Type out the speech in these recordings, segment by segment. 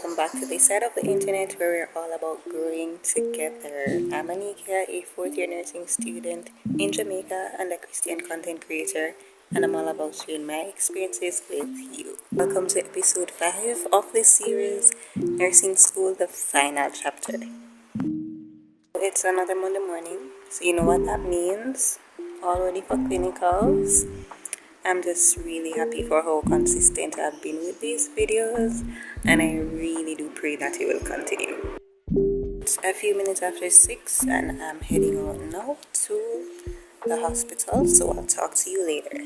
welcome back to this side of the internet where we're all about growing together. I'm Aneikia, a fourth-year nursing student in Jamaica and a Christian content creator, and I'm all about sharing my experiences with you. Welcome to episode 5 of this series, Nursing School, the final chapter. It's another Monday morning, so you know what that means. All ready for clinicals. I'm just really happy for how consistent I've been with these videos, and I really do pray that it will continue. It's a few minutes after 6 and I'm heading out now to the hospital, so I'll talk to you later.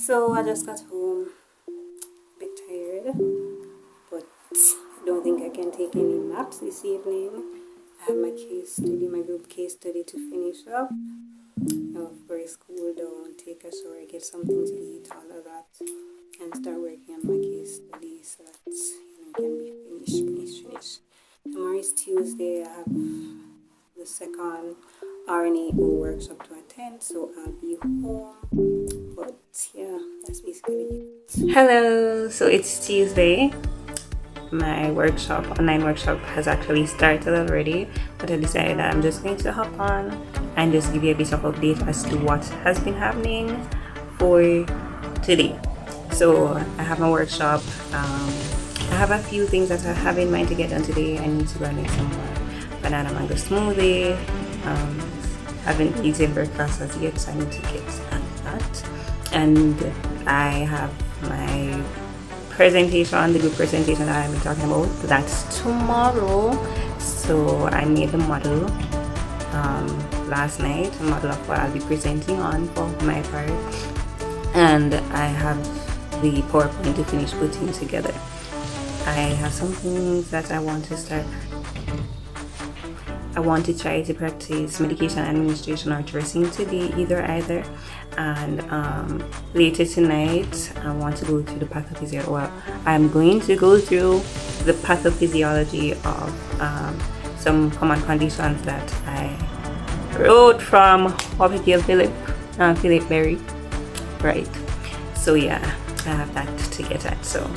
So I just got home, a bit tired, but I don't think I can take any naps this evening. I have my case study, my group case study to finish up. Now, of course, cool down, take a shower, get something to eat, all of that, and start working on my case study so that it can be finished. Tomorrow is Tuesday. I have the second RNAO workshop to attend, so I'll be home. But yeah, that's basically it. Hello, so it's Tuesday. My online workshop has actually started already, but I decided that I'm just going to hop on and just give you a bit of update as to what has been happening for today. So I have my workshop. I have a few things that I have in mind to get done today. I need to go and make some banana mango smoothie. Haven't eaten breakfast as yet, so I need to get that. And I have my presentation, the group presentation that I've been talking about. That's tomorrow. So I made the model last night, a model of what I'll be presenting on for my part. And I have the PowerPoint to finish putting together. I have some things that I want to start. I want to try to practice medication administration or dressing today, either. And later tonight, I want to go through the pathophysiology. Well, I'm going to go through the pathophysiology of some common conditions that I wrote from Philip Berry. Right. So yeah, I have that to get at. So.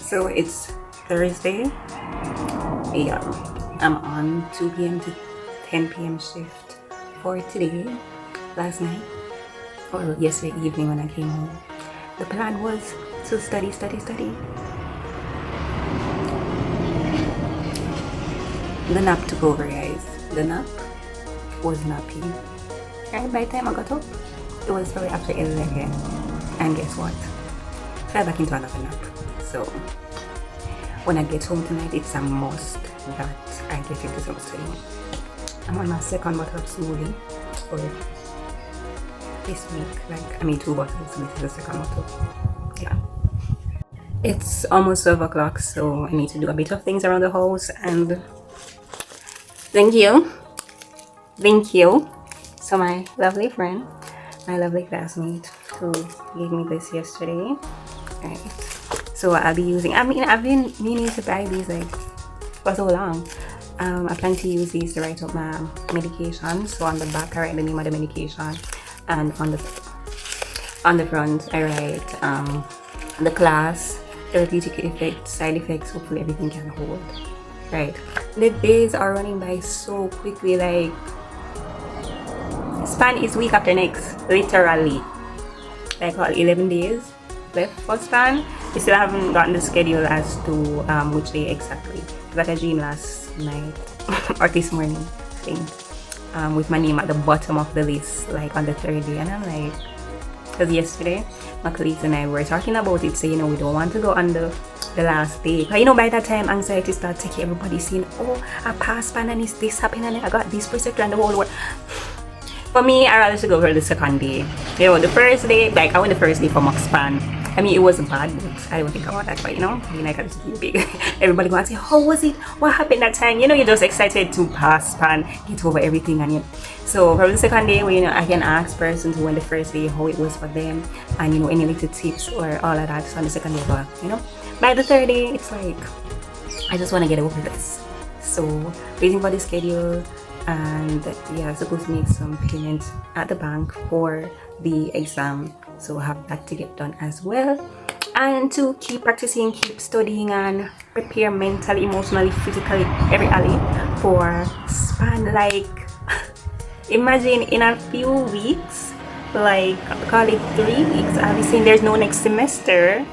So it's Thursday. Yeah, I'm on 2 p.m. to 10 p.m. shift for today. Last night, or yesterday evening when I came home, the plan was to study. The nap took over, guys. The nap was nappy. Right, by the time I got up, it was probably after 11. And guess what? Fell back into another nap. So when I get home tonight, it's a must that I get into some studying. I'm on my second bottle of smoothie for this week. 2 bottles, so this is the second bottle. Yeah. It's almost 12 o'clock, so I need to do a bit of things around the house, and thank you. So my lovely friend, my lovely classmate who gave me this yesterday. Right. So I'll be using, I've been meaning to buy these for so long. I plan to use these to write up my medication. So on the back I write the name of the medication, and on the front I write the class, therapeutic effects, side effects. Hopefully everything can hold. Right. The days are running by so quickly. Span is week after next, literally. All 11 days left for span. We still haven't gotten the schedule as to which day exactly. I got a dream last night or this morning, I think, with my name at the bottom of the list, on the 3rd day, and I'm like, because yesterday my colleagues and I were talking about it, so we don't want to go on the last day. But by that time anxiety starts taking everybody, saying, oh, I passed span and this happened and I got this precept and the whole world. For me, I rather to go for the second day. The first day, I went the first day for mock span. It wasn't bad, but I don't think about that. But it's too big. Everybody going to say, how was it? What happened that time? You're just excited to pass span, get over everything, and so from the second day, where I can ask persons who went the first day how it was for them, and any little tips or all of that. So on the second day, by the 3rd day, it's I just want to get over this. So waiting for the schedule. And yeah, supposed to make some payments at the bank for the exam, so I have that to get done as well, and to keep practicing, keep studying, and prepare mentally, emotionally, physically, every alley for span. Imagine in a few weeks, call it 3 weeks, I'll be saying there's no next semester.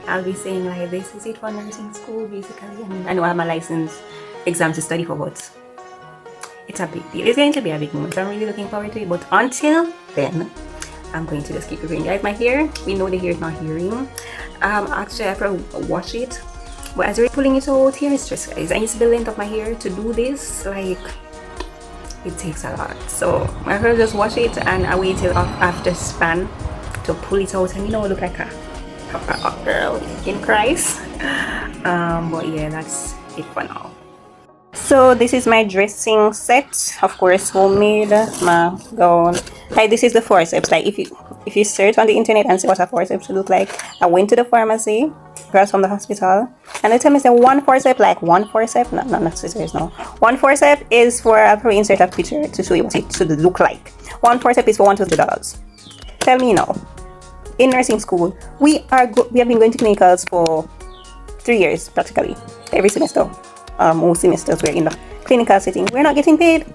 I'll be saying this is it for nursing school basically. I know I have my license exam to study for, but it's a big deal. It's going to be a big moment. I'm really looking forward to it. But until then, I'm going to just keep preparing. Guys, my hair, we know the hair is not hearing. Actually, I have to wash it. But as we're pulling it out, here is stress, guys. I use the length of my hair to do this. It takes a lot. So I have to just wash it, and I wait till after span to pull it out and look like a proper girl in Christ. But yeah, that's it for now. So this is my dressing set, of course homemade, my gown. This is the forceps. If you search on the internet and see what a forceps should look like, I went to the pharmacy across from the hospital, and they tell me one forceps, one forceps, not scissors, no. One forceps is for, I'll probably insert a picture to show you what it should look like. One forceps is for $1,200. Tell me now, in nursing school, we have been going to clinicals for 3 years practically, every semester. Most semesters we're in the clinical setting, we're not getting paid,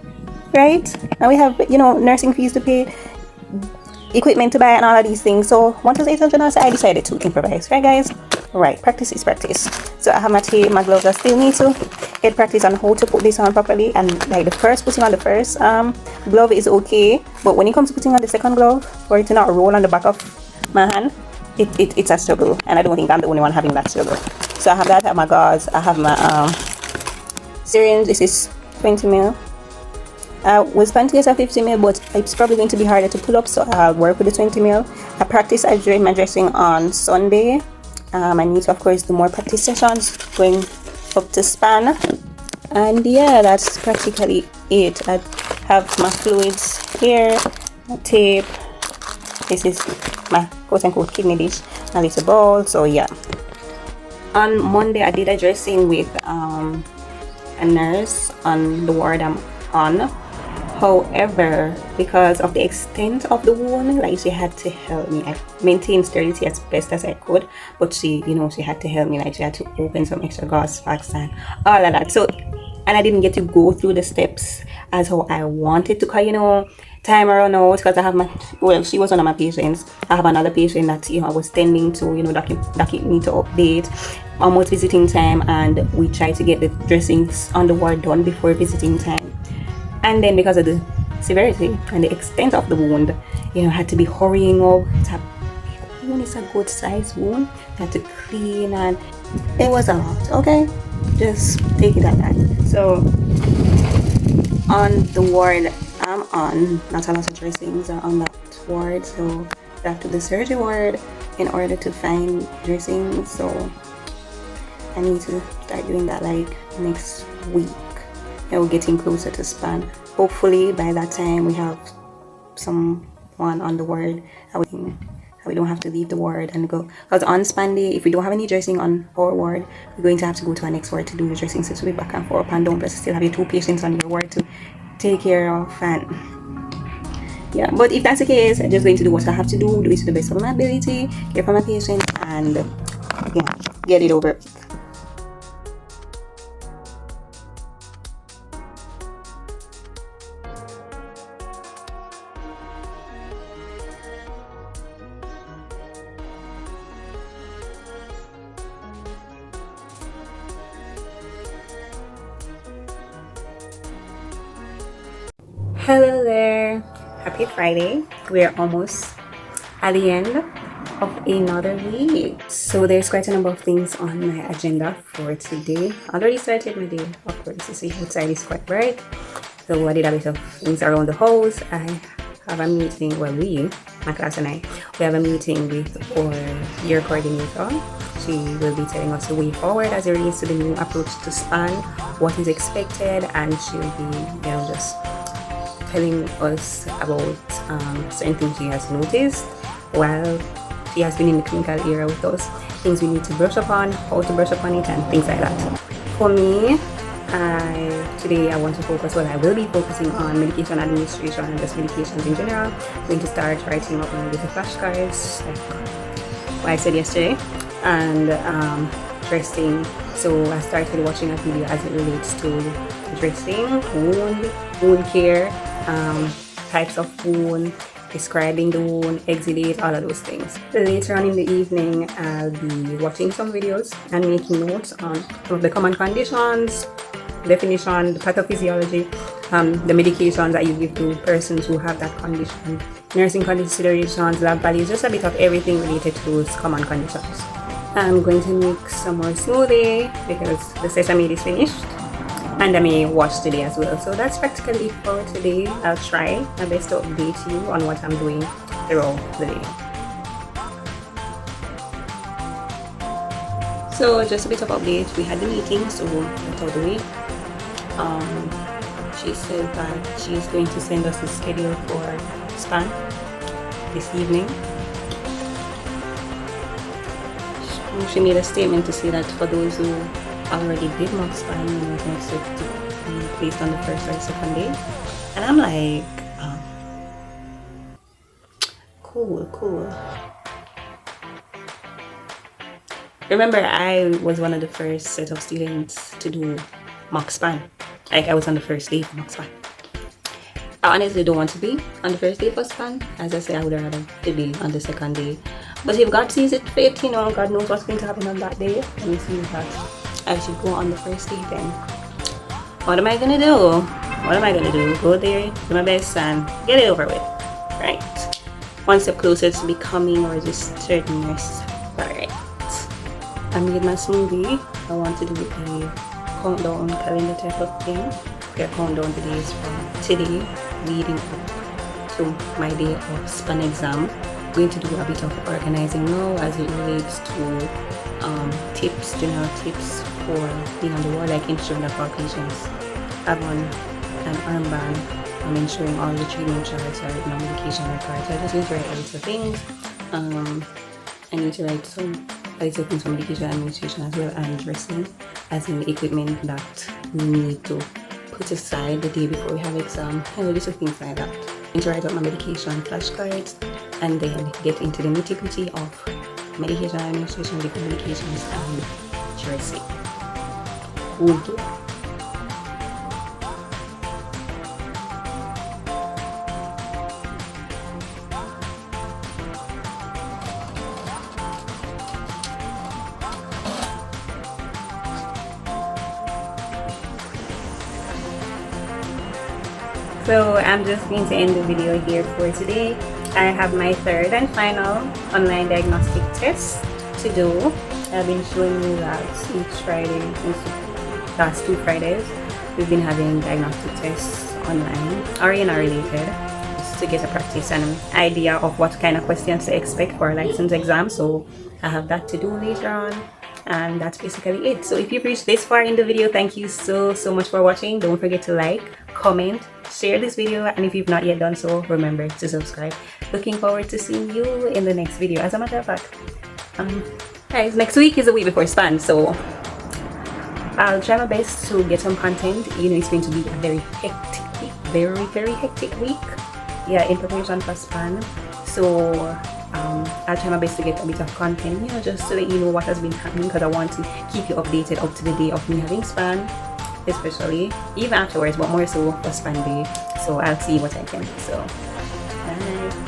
right? And we have nursing fees to pay, equipment to buy, and all of these things. So $1,800, I decided to improvise, right guys? Right, practice is practice. So I have my gloves. I still need to get practice on how to put this on properly, and putting on the first glove is okay, but when it comes to putting on the second glove, for it to not roll on the back of my hand, it's a struggle, and I don't think I'm the only one having that struggle. So I have that, I have my gauze, I have my syringe. This is 20 ml. I was planning to get a 50 ml, but it's probably going to be harder to pull up, so I'll work with the 20 ml. I practice my dressing on Sunday. I need to, of course, do more practice sessions going up to span, and yeah, that's practically it. I have my fluids here, my tape. This is my quote-unquote kidney dish, and it's a bowl. So yeah, on Monday I did a dressing with a nurse on the ward I'm on. However, because of the extent of the wound, like, she had to help me. I maintained sterility as best as I could, but she, she had to help me. Like, she had to open some extra gauze packs and all of that. So, and I didn't get to go through the steps as how I wanted to, cause time around out, because I have she was one of my patients. I have another patient that I was tending to, docket me to update, almost visiting time, and we tried to get the dressings on the ward done before visiting time. And then because of the severity and the extent of the wound, I had to be hurrying up. It's a good size wound. I had to clean, and it was a lot. Okay, just take it like that. So on the ward I'm on, not a lot of dressings are on that ward. So back to the surgery ward in order to find dressings. So I need to start doing that like next week. We're getting closer to span. Hopefully by that time we have someone on the ward that we don't have to leave the ward and go. Because on span day, if we don't have any dressing on our ward, we're going to have to go to our next ward to do the dressing. So we'll be back and forth up and down, plus still have your 2 patients on your ward to take care of. And yeah, but if that's the case, I'm just going to do what I have to do it to the best of my ability, care for my patients, and get it over. Hello there, happy Friday. We're almost at the end of another week, so there's quite a number of things on my agenda for today. I already started my day. Of course, you see outside is quite bright, so I did a bit of things around the house. I have a meeting, my class and I, we have a meeting with our year coordinator. She will be telling us the way forward as it relates to the new approach to span, what is expected, and she'll be just telling us about certain things she has noticed while she has been in the clinical area with us, things we need to brush up on, how to brush up on it, and things like that. For me, today I want to focus, I will be focusing on medication administration and just medications in general. I'm going to start writing up my little flashcards like what I said yesterday, and dressing. So I started watching a video as it relates to dressing, wound care, types of wound, describing the wound, exudate, all of those things. Later on in the evening, I'll be watching some videos and making notes on some of the common conditions, definition, the pathophysiology, the medications that you give to persons who have that condition, nursing considerations, lab values, just a bit of everything related to those common conditions. I'm going to make some more smoothie because the sesame is finished, and I may wash today as well. So that's practically it for today. I'll try my best to update you on what I'm doing throughout the day. So just a bit of update. We had the meeting, so that's out the way. She said that she's going to send us the schedule for span this evening. She made a statement to say that for those who already did mock span, it's expected to be placed on the first or second day. And I'm like, cool. Remember, I was one of the first set of students to do mock span. Like, I was on the first day for mock span. I honestly don't want to be on the first day for span. As I said, I would rather to be on the second day. But if God sees it fit, God knows what's going to happen on that day. And He sees that I should go on the first day, then what am I gonna do? Go there, do my best, and get it over with, right? One step closer to becoming a registered nurse. Alright, I made my smoothie. I want to do a countdown calendar type of thing. We are counting down the days from today leading up to my day of span exam. I'm going to do a bit of organizing now as it relates to general tips for being on the ward, like ensuring that our patients have on an armband. I'm ensuring all the treatment charts are written on medication records. So I just need to write a list of things. I need to write some things for medication administration as well, and dressing, as in equipment that we need to put aside the day before we have exam, little things like that. And to write out my medication flashcards and then get into the nitty-gritty of medication administration, different medications, and HIII. Okay. So I'm just going to end the video here for today. I have my third and final online diagnostic test to do. I've been showing you that each Friday since the last 2 Fridays we've been having diagnostic tests online, RNR related, just to get a practice and an idea of what kind of questions to expect for a license exam. So I have that to do later on. And that's basically it. So if you've reached this far in the video, thank you so much for watching. Don't forget to like, comment, share this video, and if you've not yet done so, remember to subscribe. Looking forward to seeing you in the next video. As a matter of fact, guys, next week is the week before SPAN, so I'll try my best to get some content. You know, it's going to be a very hectic week, very hectic week, yeah, in preparation for SPAN. So I'll try my best to get a bit of content, you know, just to let you know what has been happening, because I want to keep you updated up to the day of me having SPAN, especially even afterwards, but more so for SPAN day. So I'll see what I can do. So bye.